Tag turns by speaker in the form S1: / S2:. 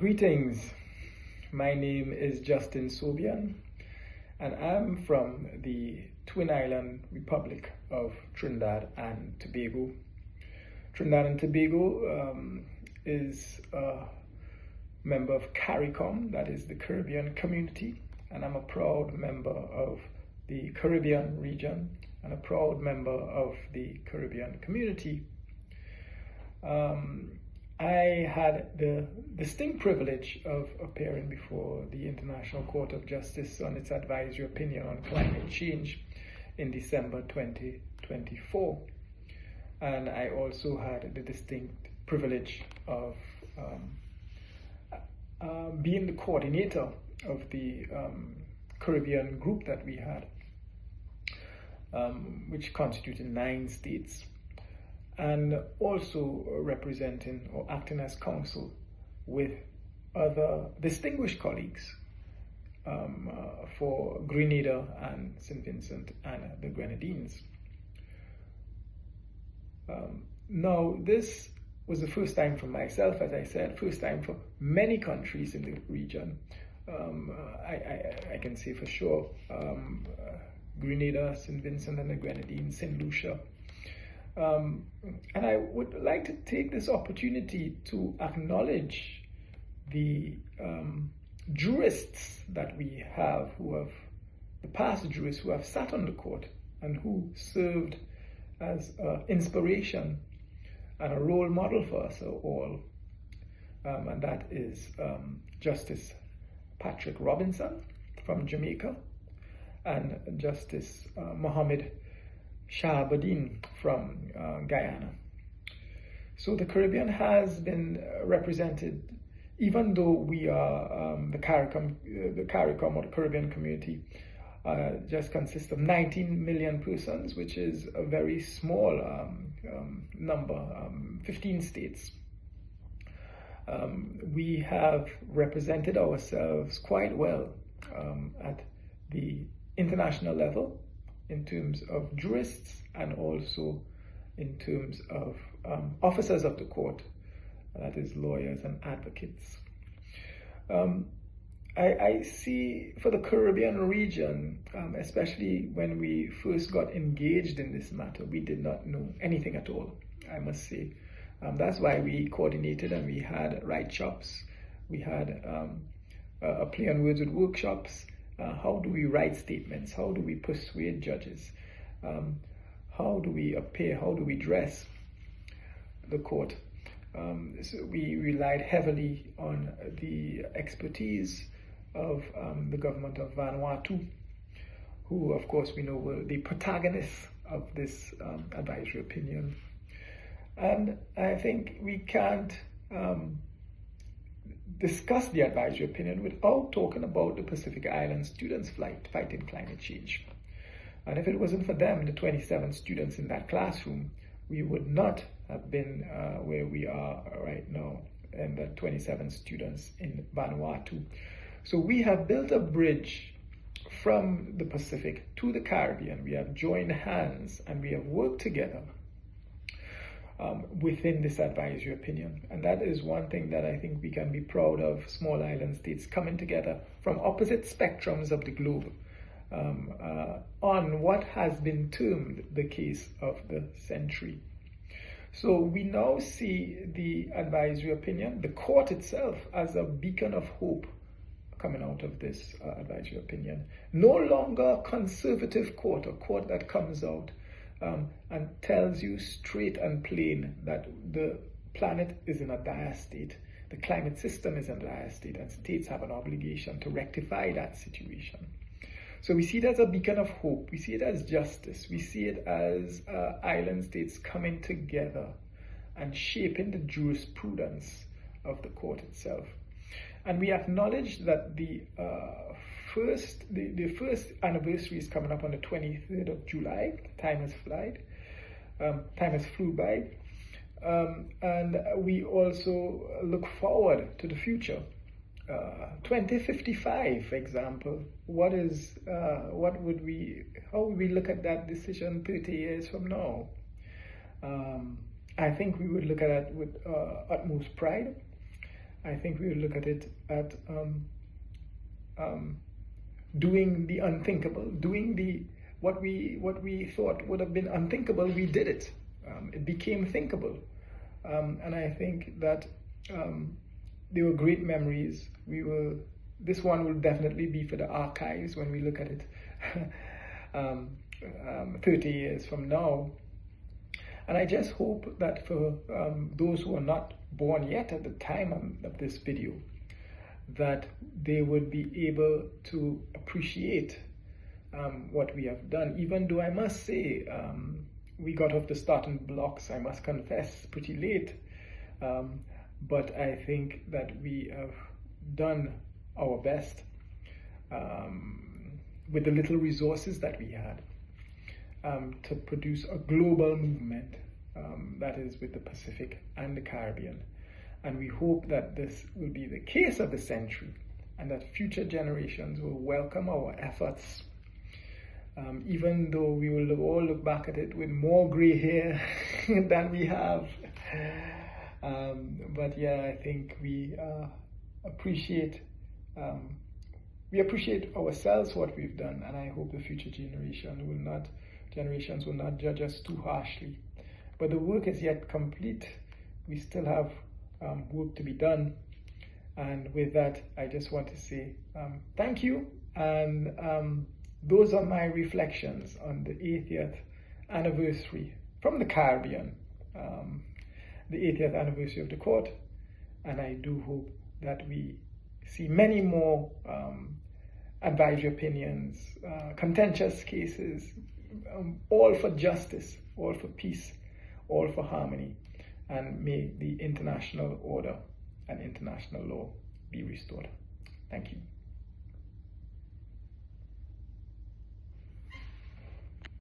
S1: Greetings, my name is Justin Sobion and I'm from the Twin Island Republic of Trinidad and Tobago. Trinidad and Tobago is a member of CARICOM, that is the Caribbean community, and I'm a proud member of the Caribbean region and a proud member of the Caribbean community. I had the distinct privilege of appearing before the International Court of Justice on its advisory opinion on climate change in December 2024. And I also had the distinct privilege of being the coordinator of the Caribbean group that we had, which constituted 9 states. And also representing or acting as counsel with other distinguished colleagues for Grenada and St. Vincent and the Grenadines. Now, this was the first time for myself, as I said, first time for many countries in the region. I can say for sure, Grenada, St. Vincent and the Grenadines, St. Lucia. And I would like to take this opportunity to acknowledge the jurists that we have, the past jurists who have sat on the court and who served as inspiration and a role model for us all. And that is Justice Patrick Robinson from Jamaica and Justice Mohammed Shahabudin from Guyana. So the Caribbean has been represented, even though we are the CARICOM or the Caribbean community just consists of 19 million persons, which is a very small number, 15 states. We have represented ourselves quite well at the international level, in terms of jurists and also in terms of officers of the court, that is lawyers and advocates. I see for the Caribbean region, especially when we first got engaged in this matter, we did not know anything at all, I must say. That's why we coordinated and we had write shops, we had a play on words with workshops. How do we write statements? How do we persuade judges? How do we appear? How do we dress the court? So we relied heavily on the expertise of the government of Vanuatu, who, of course, we know were the protagonists of this advisory opinion. And I think we can't discuss the advisory opinion without talking about the Pacific Island students' fighting climate change. And if it wasn't for them, the 27 students in that classroom, we would not have been where we are right now, and the 27 students in Vanuatu. So we have built a bridge from the Pacific to the Caribbean. We have joined hands and we have worked together within this advisory opinion. And that is one thing that I think we can be proud of, small island states coming together from opposite spectrums of the globe on what has been termed the case of the century. So we now see the advisory opinion, the court itself, as a beacon of hope coming out of this advisory opinion. No longer a conservative court, a court that comes out and tells you straight and plain that the planet is in a dire state, the climate system is in a dire state, and states have an obligation to rectify that situation. So we see it as a beacon of hope, we see it as justice, we see it as island states coming together and shaping the jurisprudence of the court itself. And we acknowledge that the first anniversary is coming up on the 23rd of July. Time has flew by. And we also look forward to the future. 2055, for example, how would we look at that decision 30 years from now? I think we would look at it with utmost pride. I think we will look at it at doing the unthinkable, doing what we thought would have been unthinkable. We did it. It became thinkable, and I think that they were great memories. This one will definitely be for the archives when we look at it 30 years from now. And I just hope that for those who are not born yet at the time of this video, that they would be able to appreciate what we have done, even though I must say we got off the starting blocks, I must confess, pretty late. But I think that we have done our best with the little resources that we had to produce a global movement that is with the Pacific and the Caribbean. And we hope that this will be the case of the century, and that future generations will welcome our efforts, even though we will all look back at it with more gray hair than we have. But yeah, I think we appreciate ourselves, what we've done, and I hope the future generations will not judge us too harshly. But the work is yet complete. We still have work to be done. And with that, I just want to say thank you. And those are my reflections on the 80th anniversary from the Caribbean, the 80th anniversary of the court. And I do hope that we see many more advisory opinions, contentious cases, all for justice, all for peace, all for harmony, and may the international order and international law be restored. Thank you.